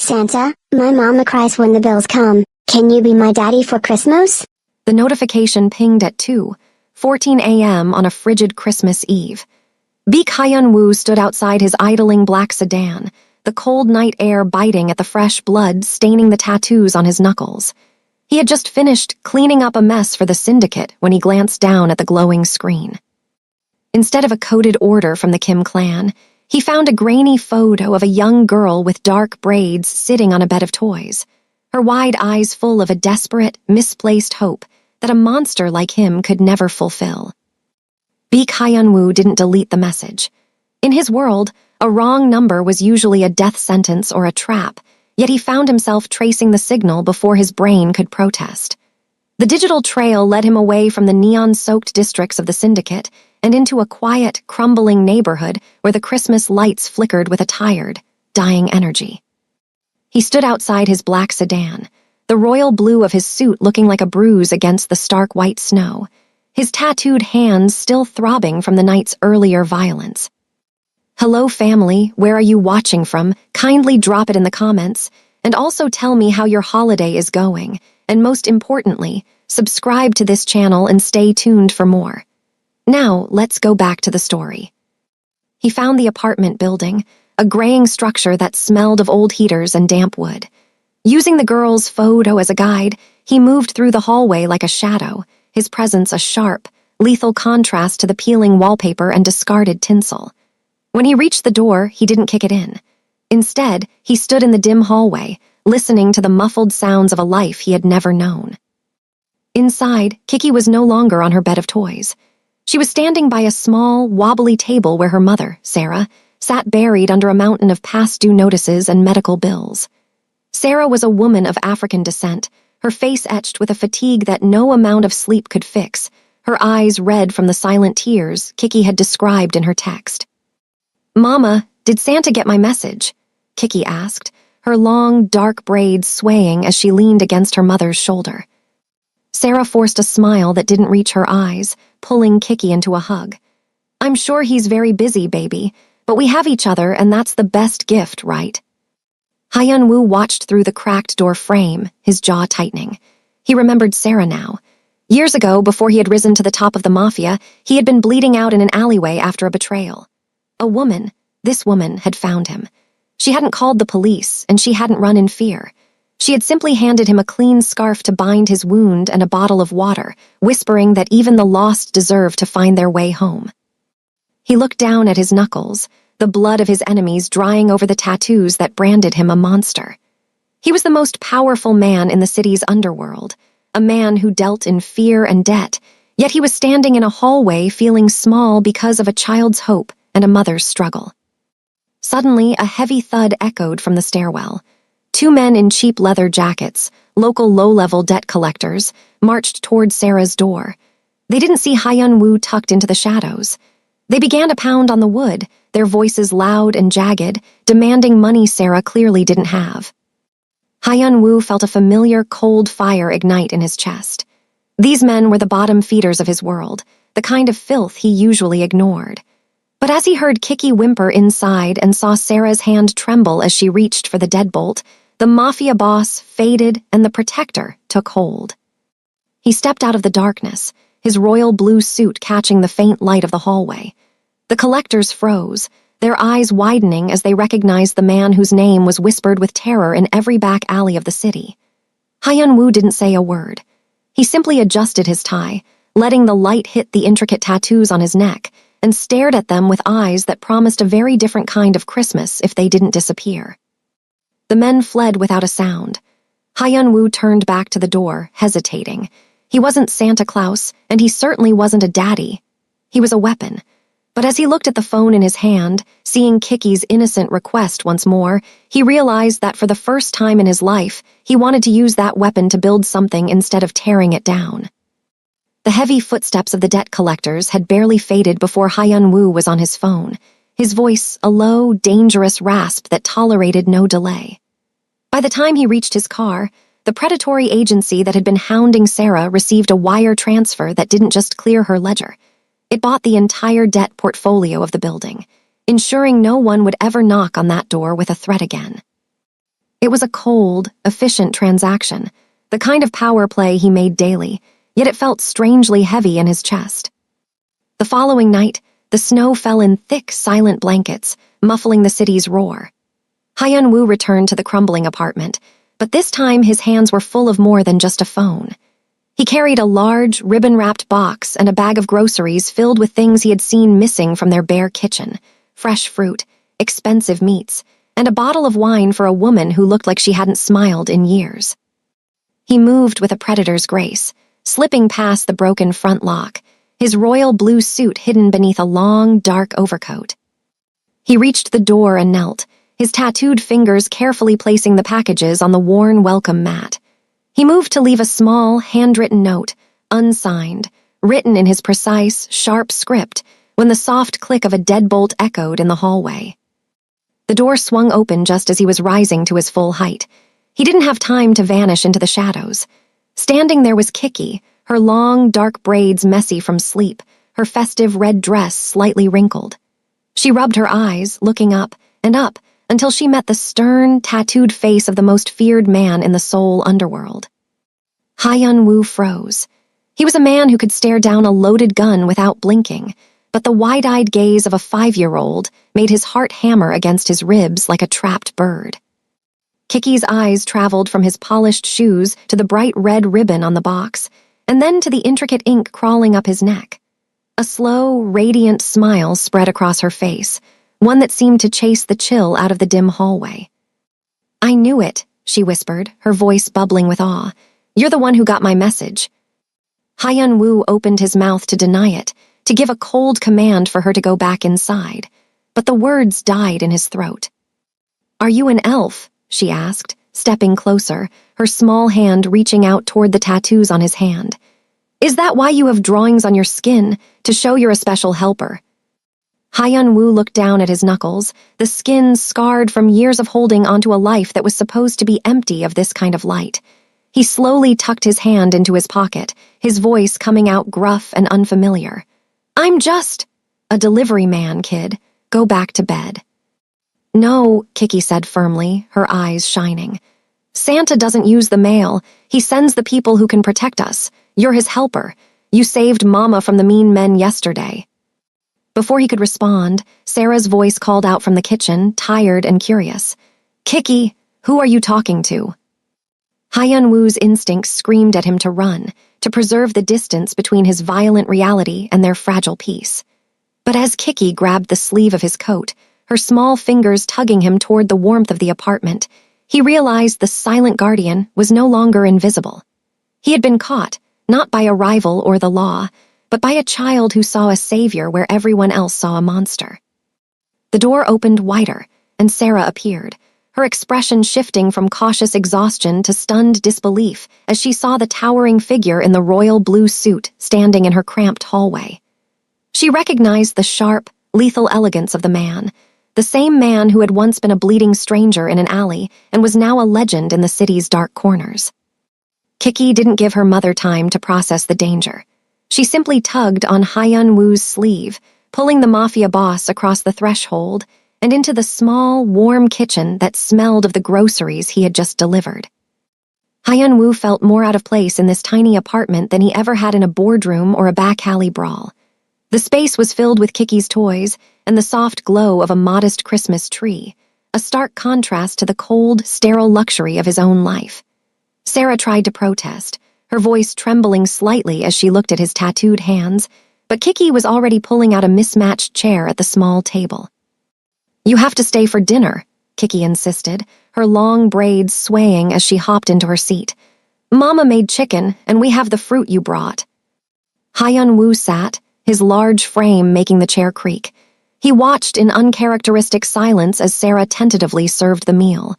Santa, my mama cries when the bills come. Can you be my daddy for Christmas? The notification pinged at 2:14 a.m. on a frigid Christmas Eve. Baek Hyun-woo stood outside his idling black sedan, the cold night air biting at the fresh blood staining the tattoos on his knuckles. He had just finished cleaning up a mess for the syndicate when he glanced down at the glowing screen. Instead of a coded order from the Kim clan, he found a grainy photo of a young girl with dark braids sitting on a bed of toys, her wide eyes full of a desperate, misplaced hope that a monster like him could never fulfill. Baek Hyun-woo didn't delete the message. In his world, a wrong number was usually a death sentence or a trap, yet he found himself tracing the signal before his brain could protest. The digital trail led him away from the neon-soaked districts of the syndicate and into a quiet, crumbling neighborhood where the Christmas lights flickered with a tired, dying energy. He stood outside his black sedan, the royal blue of his suit looking like a bruise against the stark white snow, his tattooed hands still throbbing from the night's earlier violence. Hello, family, where are you watching from? Kindly drop it in the comments, and also tell me how your holiday is going, and most importantly, subscribe to this channel and stay tuned for more. Now, let's go back to the story. He found the apartment building, a graying structure that smelled of old heaters and damp wood. Using the girl's photo as a guide, he moved through the hallway like a shadow, his presence a sharp, lethal contrast to the peeling wallpaper and discarded tinsel. When he reached the door, he didn't kick it in. Instead, he stood in the dim hallway, listening to the muffled sounds of a life he had never known. Inside, Kiki was no longer on her bed of toys. She was standing by a small, wobbly table where her mother, Sarah, sat buried under a mountain of past-due notices and medical bills. Sarah was a woman of African descent, her face etched with a fatigue that no amount of sleep could fix, her eyes red from the silent tears Kiki had described in her text. "Mama, did Santa get my message?" Kiki asked, her long, dark braids swaying as she leaned against her mother's shoulder. Sarah forced a smile that didn't reach her eyes, pulling Kiki into a hug. "I'm sure he's very busy, baby, but we have each other and that's the best gift, right?" Hyun-woo watched through the cracked door frame, his jaw tightening. He remembered Sarah now. Years ago, before he had risen to the top of the mafia, he had been bleeding out in an alleyway after a betrayal. This woman, had found him. She hadn't called the police, and she hadn't run in fear. She had simply handed him a clean scarf to bind his wound and a bottle of water, whispering that even the lost deserve to find their way home. He looked down at his knuckles, the blood of his enemies drying over the tattoos that branded him a monster. He was the most powerful man in the city's underworld, a man who dealt in fear and debt, yet he was standing in a hallway feeling small because of a child's hope and a mother's struggle. Suddenly, a heavy thud echoed from the stairwell. Two men in cheap leather jackets, local low-level debt collectors, marched toward Sarah's door. They didn't see Hyun-woo tucked into the shadows. They began to pound on the wood, their voices loud and jagged, demanding money Sarah clearly didn't have. Hyun-woo felt a familiar cold fire ignite in his chest. These men were the bottom feeders of his world, the kind of filth he usually ignored. But as he heard Kiki whimper inside and saw Sarah's hand tremble as she reached for the deadbolt, the mafia boss faded and the protector took hold. He stepped out of the darkness, his royal blue suit catching the faint light of the hallway. The collectors froze, their eyes widening as they recognized the man whose name was whispered with terror in every back alley of the city. Hyun-woo didn't say a word. He simply adjusted his tie, letting the light hit the intricate tattoos on his neck, and stared at them with eyes that promised a very different kind of Christmas if they didn't disappear. The men fled without a sound. Hyun-woo turned back to the door, hesitating. He wasn't Santa Claus, and he certainly wasn't a daddy. He was a weapon. But as he looked at the phone in his hand, seeing Kiki's innocent request once more, he realized that for the first time in his life, he wanted to use that weapon to build something instead of tearing it down. The heavy footsteps of the debt collectors had barely faded before Hyun-woo was on his phone, his voice a low, dangerous rasp that tolerated no delay. By the time he reached his car, the predatory agency that had been hounding Sarah received a wire transfer that didn't just clear her ledger. It bought the entire debt portfolio of the building, ensuring no one would ever knock on that door with a threat again. It was a cold, efficient transaction, the kind of power play he made daily, yet it felt strangely heavy in his chest. The following night, the snow fell in thick, silent blankets, muffling the city's roar. Hyun-woo returned to the crumbling apartment, but this time his hands were full of more than just a phone. He carried a large, ribbon-wrapped box and a bag of groceries filled with things he had seen missing from their bare kitchen: fresh fruit, expensive meats, and a bottle of wine for a woman who looked like she hadn't smiled in years. He moved with a predator's grace, slipping past the broken front lock, his royal blue suit hidden beneath a long, dark overcoat. He reached the door and knelt, his tattooed fingers carefully placing the packages on the worn welcome mat. He moved to leave a small, handwritten note, unsigned, written in his precise, sharp script, when the soft click of a deadbolt echoed in the hallway. The door swung open just as he was rising to his full height. He didn't have time to vanish into the shadows. Standing there was Kiki, her long, dark braids messy from sleep, her festive red dress slightly wrinkled. She rubbed her eyes, looking up, until she met the stern, tattooed face of the most feared man in the Seoul underworld. Hyun-woo froze. He was a man who could stare down a loaded gun without blinking, but the wide-eyed gaze of a 5-year-old made his heart hammer against his ribs like a trapped bird. Kiki's eyes traveled from his polished shoes to the bright red ribbon on the box, and then to the intricate ink crawling up his neck. A slow, radiant smile spread across her face, one that seemed to chase the chill out of the dim hallway. "I knew it," she whispered, her voice bubbling with awe. "You're the one who got my message." Hyun-woo opened his mouth to deny it, to give a cold command for her to go back inside, but the words died in his throat. "Are you an elf?" she asked, stepping closer, her small hand reaching out toward the tattoos on his hand. "Is that why you have drawings on your skin, to show you're a special helper?" Hyun-woo looked down at his knuckles, the skin scarred from years of holding onto a life that was supposed to be empty of this kind of light. He slowly tucked his hand into his pocket, his voice coming out gruff and unfamiliar. "I'm just a delivery man, kid. Go back to bed." "No," Kiki said firmly, her eyes shining. "Santa doesn't use the mail. He sends the people who can protect us. You're his helper. You saved Mama from the mean men yesterday." Before he could respond, Sarah's voice called out from the kitchen, tired and curious. "Kiki, who are you talking to?" Hyun-woo's instincts screamed at him to run, to preserve the distance between his violent reality and their fragile peace. But as Kiki grabbed the sleeve of his coat, her small fingers tugging him toward the warmth of the apartment, he realized the silent guardian was no longer invisible. He had been caught, not by a rival or the law, but by a child who saw a savior where everyone else saw a monster. The door opened wider, and Sarah appeared, her expression shifting from cautious exhaustion to stunned disbelief as she saw the towering figure in the royal blue suit standing in her cramped hallway. She recognized the sharp, lethal elegance of the man, the same man who had once been a bleeding stranger in an alley and was now a legend in the city's dark corners. Kiki didn't give her mother time to process the danger. She simply tugged on Hyun-woo's sleeve, pulling the mafia boss across the threshold and into the small, warm kitchen that smelled of the groceries he had just delivered. Hyun-woo felt more out of place in this tiny apartment than he ever had in a boardroom or a back alley brawl. The space was filled with Kiki's toys and the soft glow of a modest Christmas tree, a stark contrast to the cold, sterile luxury of his own life. Sarah tried to protest, her voice trembling slightly as she looked at his tattooed hands, but Kiki was already pulling out a mismatched chair at the small table. "You have to stay for dinner," Kiki insisted, her long braids swaying as she hopped into her seat. "Mama made chicken, and we have the fruit you brought." Hyun-woo sat, his large frame making the chair creak. He watched in uncharacteristic silence as Sarah tentatively served the meal.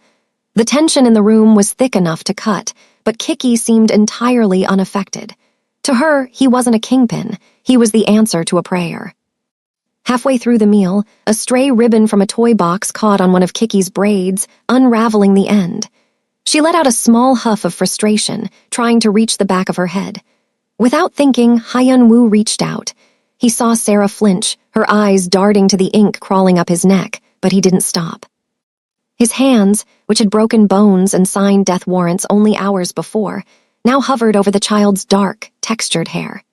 The tension in the room was thick enough to cut, but Kiki seemed entirely unaffected. To her, he wasn't a kingpin, he was the answer to a prayer. Halfway through the meal, a stray ribbon from a toy box caught on one of Kiki's braids, unraveling the end. She let out a small huff of frustration, trying to reach the back of her head. Without thinking, Hyun-woo reached out. He saw Sarah flinch, her eyes darting to the ink crawling up his neck, but he didn't stop. His hands, which had broken bones and signed death warrants only hours before, now hovered over the child's dark, textured hair.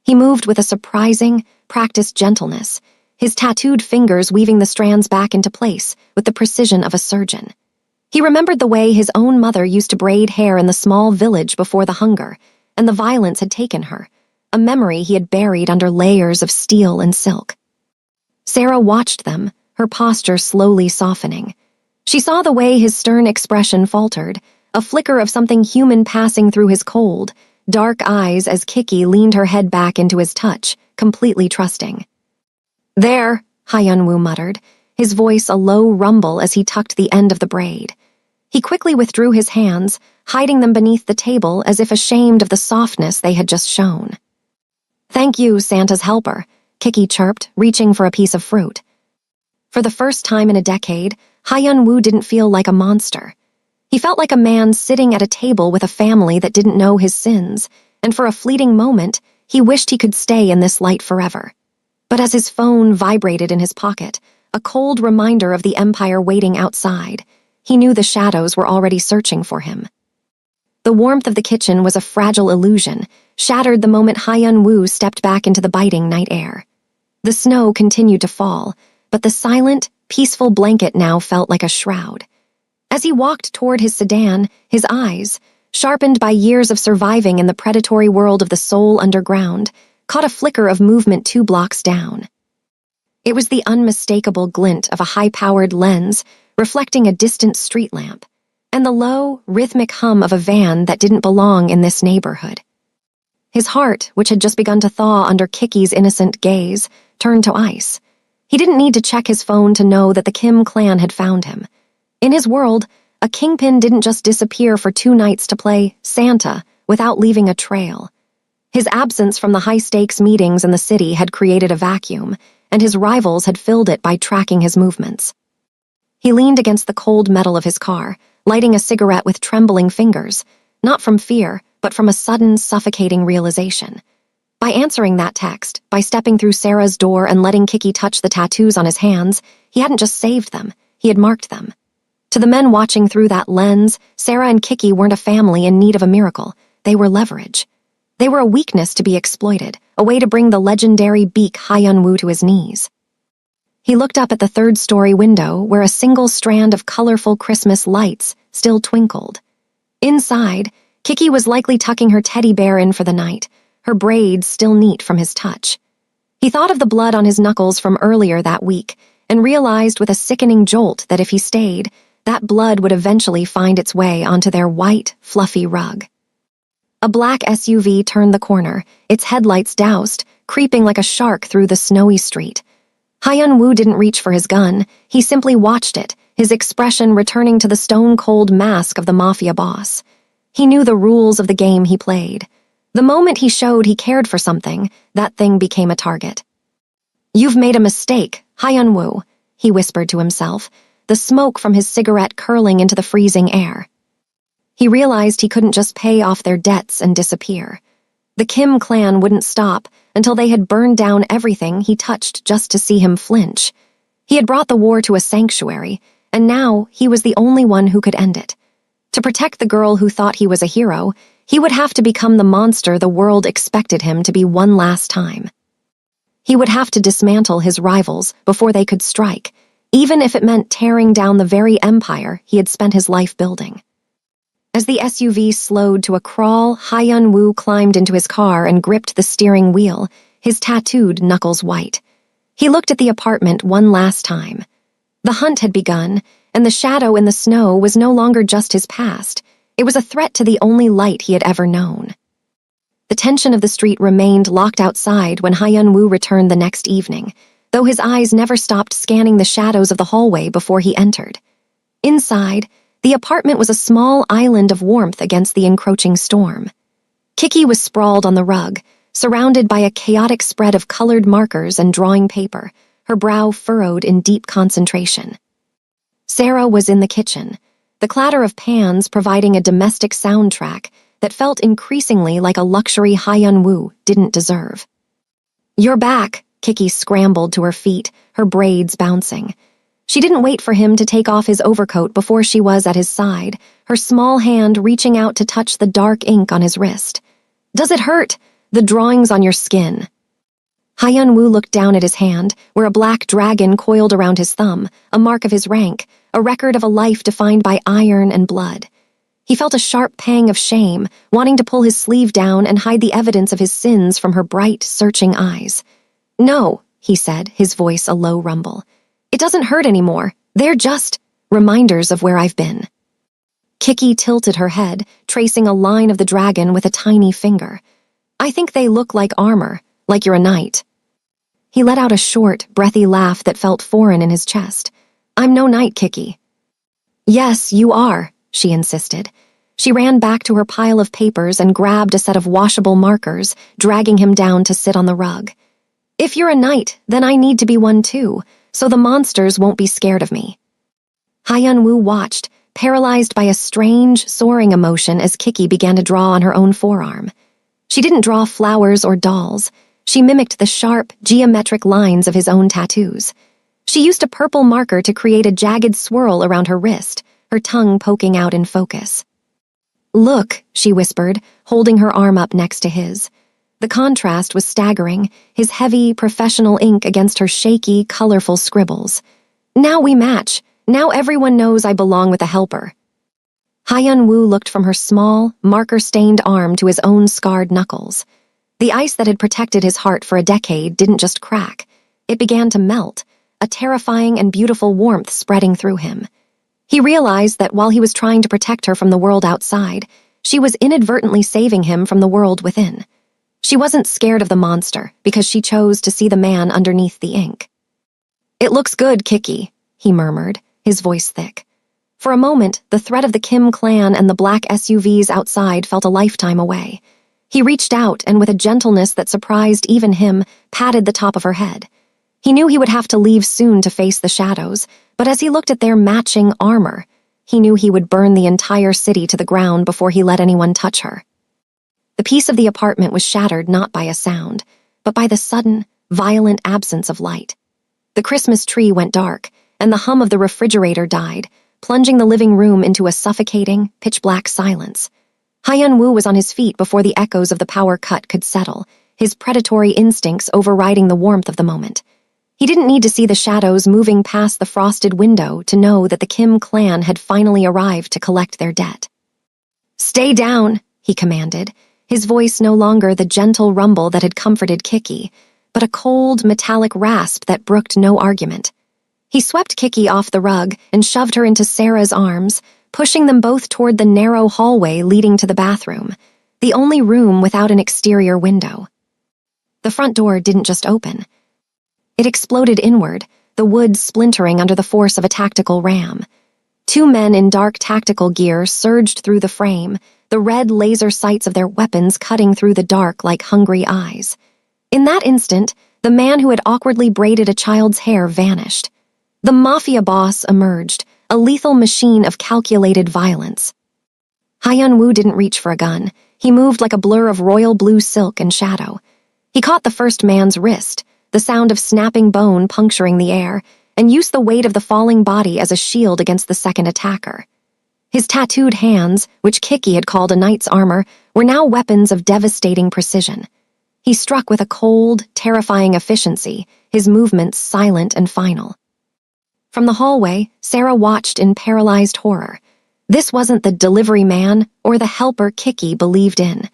He moved with a surprising, practiced gentleness, his tattooed fingers weaving the strands back into place with the precision of a surgeon. He remembered the way his own mother used to braid hair in the small village before the hunger, and the violence had taken her, a memory he had buried under layers of steel and silk. Sarah watched them, her posture slowly softening. She saw the way his stern expression faltered, a flicker of something human passing through his cold, dark eyes as Kiki leaned her head back into his touch, completely trusting. "There," Hyunwoo muttered, his voice a low rumble as he tucked the end of the braid. He quickly withdrew his hands, hiding them beneath the table as if ashamed of the softness they had just shown. "Thank you, Santa's helper," Kiki chirped, reaching for a piece of fruit. For the first time in a decade, Hyunwoo didn't feel like a monster. He felt like a man sitting at a table with a family that didn't know his sins, and for a fleeting moment, he wished he could stay in this light forever. But as his phone vibrated in his pocket, a cold reminder of the Empire waiting outside, he knew the shadows were already searching for him. The warmth of the kitchen was a fragile illusion, shattered the moment Hyunwoo stepped back into the biting night air. The snow continued to fall, but the silent, peaceful blanket now felt like a shroud. As he walked toward his sedan, his eyes, sharpened by years of surviving in the predatory world of the Seoul underground, caught a flicker of movement 2 blocks down. It was the unmistakable glint of a high-powered lens reflecting a distant street lamp, and the low, rhythmic hum of a van that didn't belong in this neighborhood. His heart, which had just begun to thaw under Kiki's innocent gaze, turned to ice. He didn't need to check his phone to know that the Kim clan had found him. In his world, a kingpin didn't just disappear for 2 nights to play Santa without leaving a trail. His absence from the high-stakes meetings in the city had created a vacuum, and his rivals had filled it by tracking his movements. He leaned against the cold metal of his car, lighting a cigarette with trembling fingers, not from fear, but from a sudden, suffocating realization. By answering that text, by stepping through Sarah's door and letting Kiki touch the tattoos on his hands, he hadn't just saved them, he had marked them. To the men watching through that lens, Sarah and Kiki weren't a family in need of a miracle, they were leverage. They were a weakness to be exploited, a way to bring the legendary beak Hyunwoo to his knees. He looked up at the 3rd-story window where a single strand of colorful Christmas lights still twinkled. Inside, Kiki was likely tucking her teddy bear in for the night, her braids still neat from his touch. He thought of the blood on his knuckles from earlier that week and realized with a sickening jolt that if he stayed, that blood would eventually find its way onto their white, fluffy rug. A black SUV turned the corner, its headlights doused, creeping like a shark through the snowy street. Hyunwoo didn't reach for his gun, he simply watched it, his expression returning to the stone-cold mask of the mafia boss. He knew the rules of the game he played. The moment he showed he cared for something, that thing became a target. "You've made a mistake, Hyunwoo," he whispered to himself, the smoke from his cigarette curling into the freezing air. He realized he couldn't just pay off their debts and disappear. The Kim clan wouldn't stop until they had burned down everything he touched just to see him flinch. He had brought the war to a sanctuary, and now he was the only one who could end it. To protect the girl who thought he was a hero, he would have to become the monster the world expected him to be one last time. He would have to dismantle his rivals before they could strike, even if it meant tearing down the very empire he had spent his life building. As the SUV slowed to a crawl, Hyunwoo climbed into his car and gripped the steering wheel, his tattooed knuckles white. He looked at the apartment one last time. The hunt had begun, and the shadow in the snow was no longer just his past. It was a threat to the only light he had ever known. The tension of the street remained locked outside when Hyunwoo returned the next evening, though his eyes never stopped scanning the shadows of the hallway before he entered. Inside, the apartment was a small island of warmth against the encroaching storm. Kiki was sprawled on the rug, surrounded by a chaotic spread of colored markers and drawing paper, her brow furrowed in deep concentration. Sarah was in the kitchen, the clatter of pans providing a domestic soundtrack that felt increasingly like a luxury Hyunwoo didn't deserve. "You're back," Kiki scrambled to her feet, her braids bouncing. She didn't wait for him to take off his overcoat before she was at his side, her small hand reaching out to touch the dark ink on his wrist. "Does it hurt? The drawings on your skin." Hyun-woo looked down at his hand, where a black dragon coiled around his thumb, a mark of his rank, a record of a life defined by iron and blood. He felt a sharp pang of shame, wanting to pull his sleeve down and hide the evidence of his sins from her bright, searching eyes. "No," he said, his voice a low rumble. "It doesn't hurt anymore. They're just reminders of where I've been." Kiki tilted her head, tracing a line of the dragon with a tiny finger. "I think they look like armor, like you're a knight." He let out a short, breathy laugh that felt foreign in his chest. "I'm no knight, Kiki." "Yes, you are," she insisted. She ran back to her pile of papers and grabbed a set of washable markers, dragging him down to sit on the rug. "If you're a knight, then I need to be one too, so the monsters won't be scared of me." Hyun-woo watched, paralyzed by a strange, soaring emotion as Kiki began to draw on her own forearm. She didn't draw flowers or dolls. She mimicked the sharp, geometric lines of his own tattoos. She used a purple marker to create a jagged swirl around her wrist, her tongue poking out in focus. "Look," she whispered, holding her arm up next to his. The contrast was staggering, his heavy, professional ink against her shaky, colorful scribbles. "Now we match. Now everyone knows I belong with a helper." Hyun-woo looked from her small, marker-stained arm to his own scarred knuckles. The ice that had protected his heart for a decade didn't just crack. It began to melt, a terrifying and beautiful warmth spreading through him. He realized that while he was trying to protect her from the world outside, she was inadvertently saving him from the world within. She wasn't scared of the monster because she chose to see the man underneath the ink. "It looks good, Kiki," he murmured, his voice thick. For a moment, the threat of the Kim clan and the black SUVs outside felt a lifetime away. He reached out and with a gentleness that surprised even him, patted the top of her head. He knew he would have to leave soon to face the shadows, but as he looked at their matching armor, he knew he would burn the entire city to the ground before he let anyone touch her. The peace of the apartment was shattered not by a sound, but by the sudden, violent absence of light. The Christmas tree went dark, and the hum of the refrigerator died, plunging the living room into a suffocating, pitch-black silence. Hyun-woo was on his feet before the echoes of the power cut could settle, his predatory instincts overriding the warmth of the moment. He didn't need to see the shadows moving past the frosted window to know that the Kim clan had finally arrived to collect their debt. "Stay down," he commanded, his voice no longer the gentle rumble that had comforted Kiki, but a cold, metallic rasp that brooked no argument. He swept Kiki off the rug and shoved her into Sarah's arms, pushing them both toward the narrow hallway leading to the bathroom, the only room without an exterior window. The front door didn't just open. It exploded inward, the wood splintering under the force of a tactical ram. Two men in dark tactical gear surged through the frame, the red laser sights of their weapons cutting through the dark like hungry eyes. In that instant, the man who had awkwardly braided a child's hair vanished. The mafia boss emerged, a lethal machine of calculated violence. Hyun-woo didn't reach for a gun. He moved like a blur of royal blue silk and shadow. He caught the first man's wrist, the sound of snapping bone puncturing the air, and used the weight of the falling body as a shield against the second attacker. His tattooed hands, which Kiki had called a knight's armor, were now weapons of devastating precision. He struck with a cold, terrifying efficiency, his movements silent and final. From the hallway, Sarah watched in paralyzed horror. This wasn't the delivery man or the helper Kiki believed in.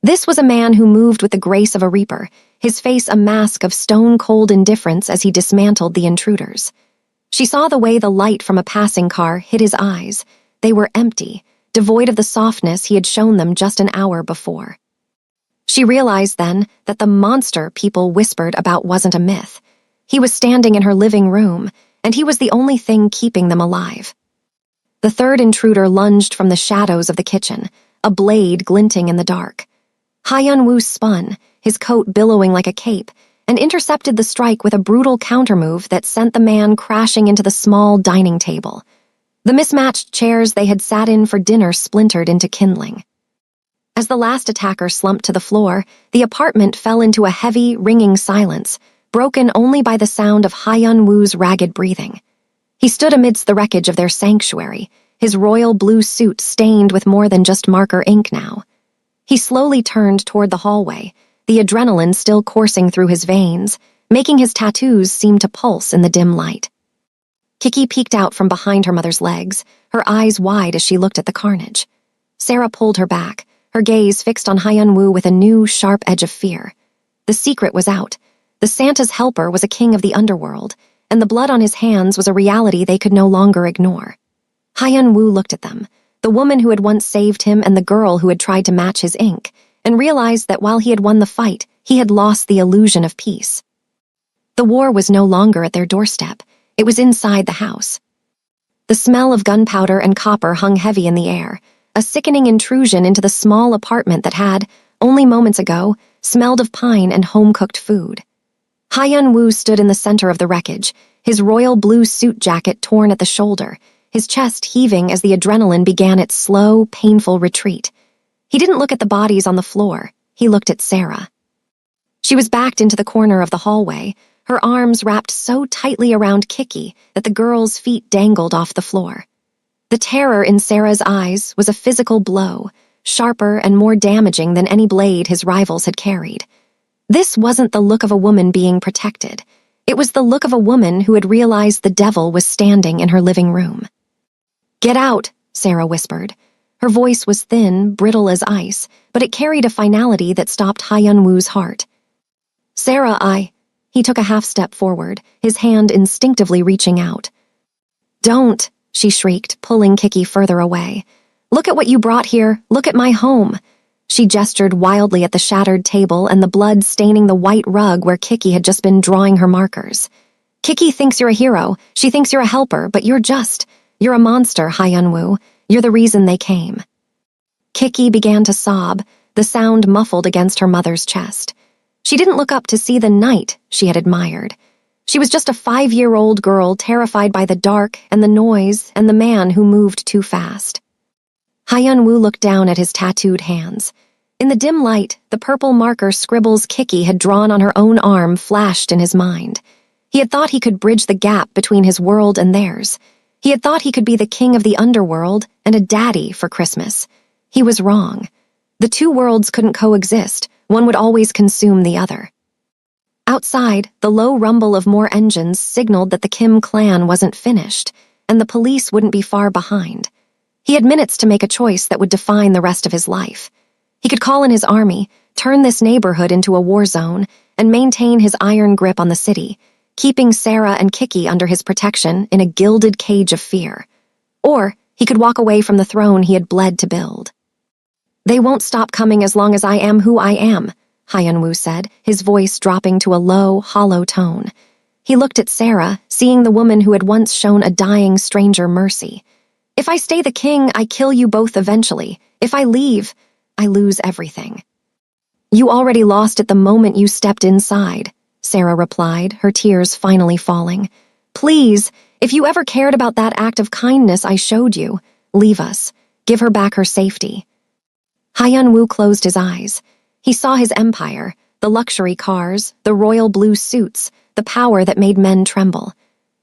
This was a man who moved with the grace of a reaper, his face a mask of stone-cold indifference as he dismantled the intruders. She saw the way the light from a passing car hit his eyes. They were empty, devoid of the softness he had shown them just an hour before. She realized then that the monster people whispered about wasn't a myth. He was standing in her living room, and he was the only thing keeping them alive. The third intruder lunged from the shadows of the kitchen, a blade glinting in the dark. Hyun-woo spun, his coat billowing like a cape, and intercepted the strike with a brutal countermove that sent the man crashing into the small dining table. The mismatched chairs they had sat in for dinner splintered into kindling. As the last attacker slumped to the floor, the apartment fell into a heavy, ringing silence, broken only by the sound of Hyun-woo's ragged breathing. He stood amidst the wreckage of their sanctuary, his royal blue suit stained with more than just marker ink now. He slowly turned toward the hallway, the adrenaline still coursing through his veins, making his tattoos seem to pulse in the dim light. Kiki peeked out from behind her mother's legs, her eyes wide as she looked at the carnage. Sarah pulled her back, her gaze fixed on Hyun-woo with a new, sharp edge of fear. The secret was out. The Santa's helper was a king of the underworld, and the blood on his hands was a reality they could no longer ignore. Hyun-woo looked at them, the woman who had once saved him and the girl who had tried to match his ink, and realized that while he had won the fight, he had lost the illusion of peace. The war was no longer at their doorstep. It was inside the house. The smell of gunpowder and copper hung heavy in the air, a sickening intrusion into the small apartment that had, only moments ago, smelled of pine and home-cooked food. Hyun-woo stood in the center of the wreckage, his royal blue suit jacket torn at the shoulder, his chest heaving as the adrenaline began its slow, painful retreat. He didn't look at the bodies on the floor, he looked at Sarah. She was backed into the corner of the hallway, her arms wrapped so tightly around Kiki that the girl's feet dangled off the floor. The terror in Sarah's eyes was a physical blow, sharper and more damaging than any blade his rivals had carried. This wasn't the look of a woman being protected. It was the look of a woman who had realized the devil was standing in her living room. "Get out," Sarah whispered. Her voice was thin, brittle as ice, but it carried a finality that stopped Hyun-woo's heart. "Sarah, He took a half step forward, his hand instinctively reaching out. "Don't," she shrieked, pulling Kiki further away. "Look at what you brought here. Look at my home." She gestured wildly at the shattered table and the blood staining the white rug where Kiki had just been drawing her markers. "Kiki thinks you're a hero. She thinks you're a helper, but you're a monster, Hyun-woo. You're the reason they came." Kiki began to sob, the sound muffled against her mother's chest. She didn't look up to see the knight she had admired. She was just a 5-year-old girl terrified by the dark and the noise and the man who moved too fast. Hyun-woo looked down at his tattooed hands. In the dim light, the purple marker scribbles Kiki had drawn on her own arm flashed in his mind. He had thought he could bridge the gap between his world and theirs. He had thought he could be the king of the underworld and a daddy for Christmas. He was wrong. The two worlds couldn't coexist. One would always consume the other. Outside, the low rumble of more engines signaled that the Kim clan wasn't finished, and the police wouldn't be far behind. He had minutes to make a choice that would define the rest of his life. He could call in his army, turn this neighborhood into a war zone, and maintain his iron grip on the city, keeping Sarah and Kiki under his protection in a gilded cage of fear. Or he could walk away from the throne he had bled to build. "They won't stop coming as long as I am who I am," Hyun-woo said, his voice dropping to a low, hollow tone. He looked at Sarah, seeing the woman who had once shown a dying stranger mercy. "If I stay the king, I kill you both eventually. If I leave, I lose everything." "You already lost it the moment you stepped inside," Sarah replied, her tears finally falling. "Please, if you ever cared about that act of kindness I showed you, leave us. Give her back her safety." Hyun-woo closed his eyes. He saw his empire, the luxury cars, the royal blue suits, the power that made men tremble.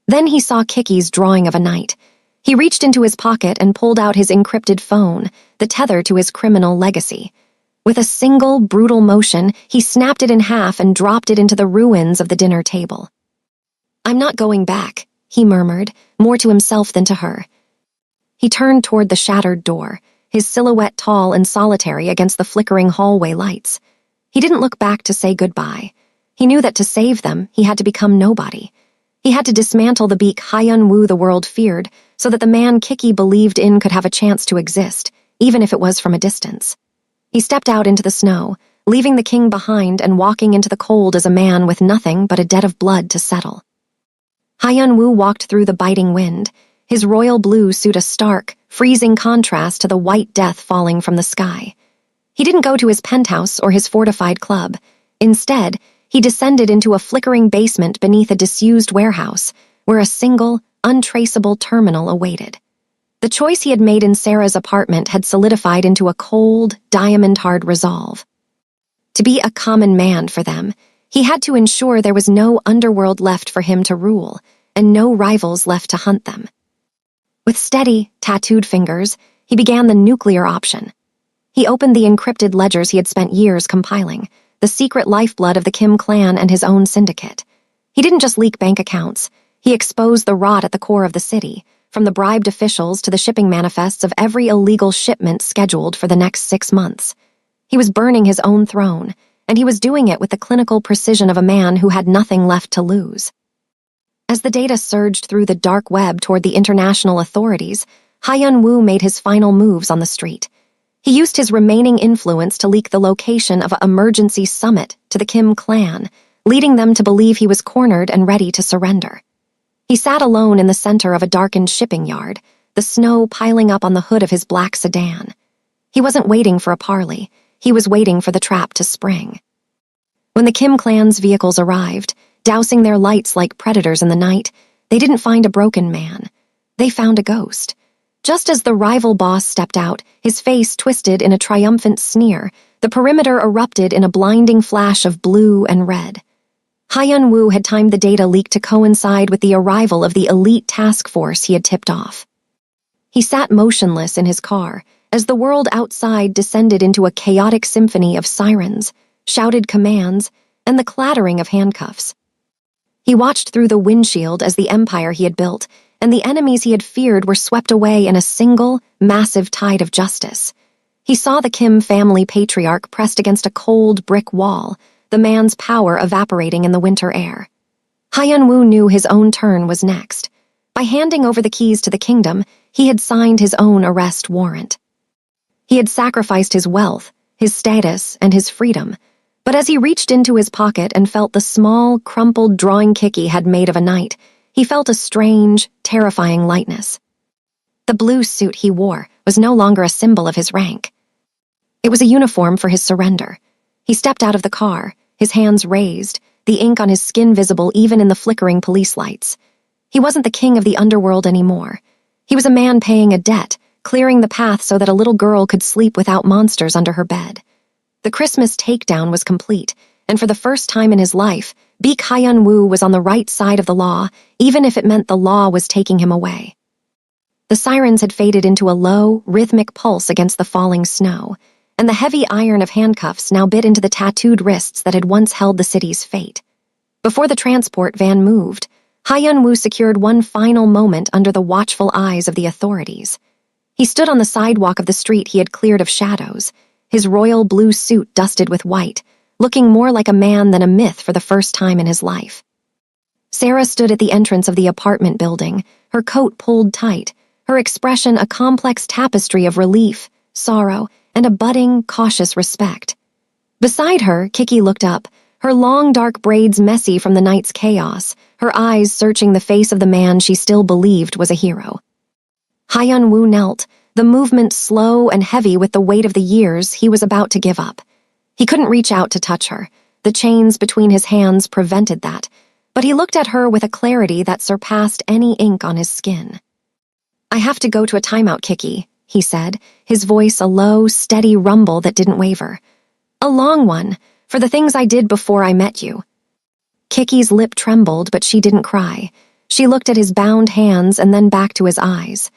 Then he saw Kiki's drawing of a knight. He reached into his pocket and pulled out his encrypted phone, the tether to his criminal legacy. With a single, brutal motion, he snapped it in half and dropped it into the ruins of the dinner table. "I'm not going back," he murmured, more to himself than to her. He turned toward the shattered door, his silhouette tall and solitary against the flickering hallway lights. He didn't look back to say goodbye. He knew that to save them, he had to become nobody. He had to dismantle the beak Hyun-woo the world feared, so that the man Kiki believed in could have a chance to exist, even if it was from a distance. He stepped out into the snow, leaving the king behind and walking into the cold as a man with nothing but a debt of blood to settle. Hyun-woo walked through the biting wind, his royal blue suit a stark, freezing contrast to the white death falling from the sky. He didn't go to his penthouse or his fortified club. Instead, he descended into a flickering basement beneath a disused warehouse, where a single, untraceable terminal awaited. The choice he had made in Sarah's apartment had solidified into a cold, diamond-hard resolve. To be a common man for them, he had to ensure there was no underworld left for him to rule, and no rivals left to hunt them. With steady, tattooed fingers, he began the nuclear option. He opened the encrypted ledgers he had spent years compiling, the secret lifeblood of the Kim clan and his own syndicate. He didn't just leak bank accounts. He exposed the rot at the core of the city, from the bribed officials to the shipping manifests of every illegal shipment scheduled for the next 6 months. He was burning his own throne, and he was doing it with the clinical precision of a man who had nothing left to lose. As the data surged through the dark web toward the international authorities, Hyun-woo made his final moves on the street. He used his remaining influence to leak the location of an emergency summit to the Kim clan, leading them to believe he was cornered and ready to surrender. He sat alone in the center of a darkened shipping yard, the snow piling up on the hood of his black sedan. He wasn't waiting for a parley. He was waiting for the trap to spring. When the Kim clan's vehicles arrived, dousing their lights like predators in the night, they didn't find a broken man. They found a ghost. Just as the rival boss stepped out, his face twisted in a triumphant sneer, the perimeter erupted in a blinding flash of blue and red. Hyun-woo had timed the data leak to coincide with the arrival of the elite task force he had tipped off. He sat motionless in his car as the world outside descended into a chaotic symphony of sirens, shouted commands, and the clattering of handcuffs. He watched through the windshield as the empire he had built and the enemies he had feared were swept away in a single, massive tide of justice. He saw the Kim family patriarch pressed against a cold brick wall, the man's power evaporating in the winter air. Hyun-woo knew his own turn was next. By handing over the keys to the kingdom, he had signed his own arrest warrant. He had sacrificed his wealth, his status, and his freedom, but as he reached into his pocket and felt the small, crumpled drawing kit he had made of a knight, he felt a strange, terrifying lightness. The blue suit he wore was no longer a symbol of his rank. It was a uniform for his surrender. He stepped out of the car, his hands raised, the ink on his skin visible even in the flickering police lights. He wasn't the king of the underworld anymore. He was a man paying a debt, clearing the path so that a little girl could sleep without monsters under her bed. The Christmas takedown was complete, and for the first time in his life, Baek Hyun-woo was on the right side of the law, even if it meant the law was taking him away. The sirens had faded into a low, rhythmic pulse against the falling snow, and the heavy iron of handcuffs now bit into the tattooed wrists that had once held the city's fate. Before the transport van moved, Hyun-woo secured one final moment under the watchful eyes of the authorities. He stood on the sidewalk of the street he had cleared of shadows, his royal blue suit dusted with white, looking more like a man than a myth for the first time in his life. Sarah stood at the entrance of the apartment building, her coat pulled tight, her expression a complex tapestry of relief, sorrow, and a budding, cautious respect. Beside her, Kiki looked up, her long dark braids messy from the night's chaos, her eyes searching the face of the man she still believed was a hero. Hyun-woo knelt, the movement slow and heavy with the weight of the years he was about to give up. He couldn't reach out to touch her. The chains between his hands prevented that, but he looked at her with a clarity that surpassed any ink on his skin. "I have to go to a timeout, Kiki," he said, his voice a low, steady rumble that didn't waver. "A long one, for the things I did before I met you." Kiki's lip trembled, but she didn't cry. She looked at his bound hands and then back to his eyes.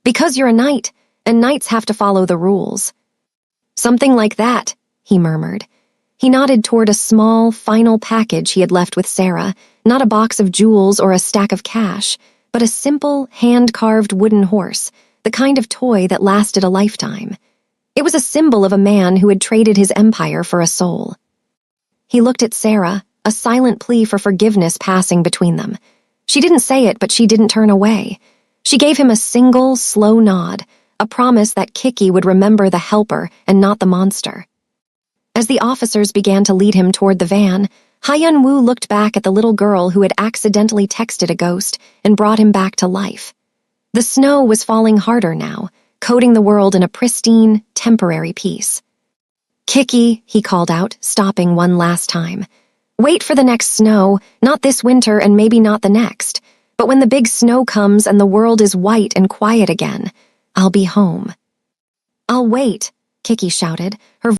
"Because you're a knight, and knights have to follow the rules." "Something like that," he murmured. He nodded toward a small, final package he had left with Sarah, not a box of jewels or a stack of cash, but a simple, hand-carved wooden horse, the kind of toy that lasted a lifetime. It was a symbol of a man who had traded his empire for a soul. He looked at Sarah, a silent plea for forgiveness passing between them. She didn't say it, but she didn't turn away. She gave him a single, slow nod, a promise that Kiki would remember the helper and not the monster. As the officers began to lead him toward the van, Hyun-woo looked back at the little girl who had accidentally texted a ghost and brought him back to life. The snow was falling harder now, coating the world in a pristine, temporary peace. "Kiki," he called out, stopping one last time. "Wait for the next snow, not this winter and maybe not the next. But when the big snow comes and the world is white and quiet again, I'll be home." "I'll wait," Kiki shouted, her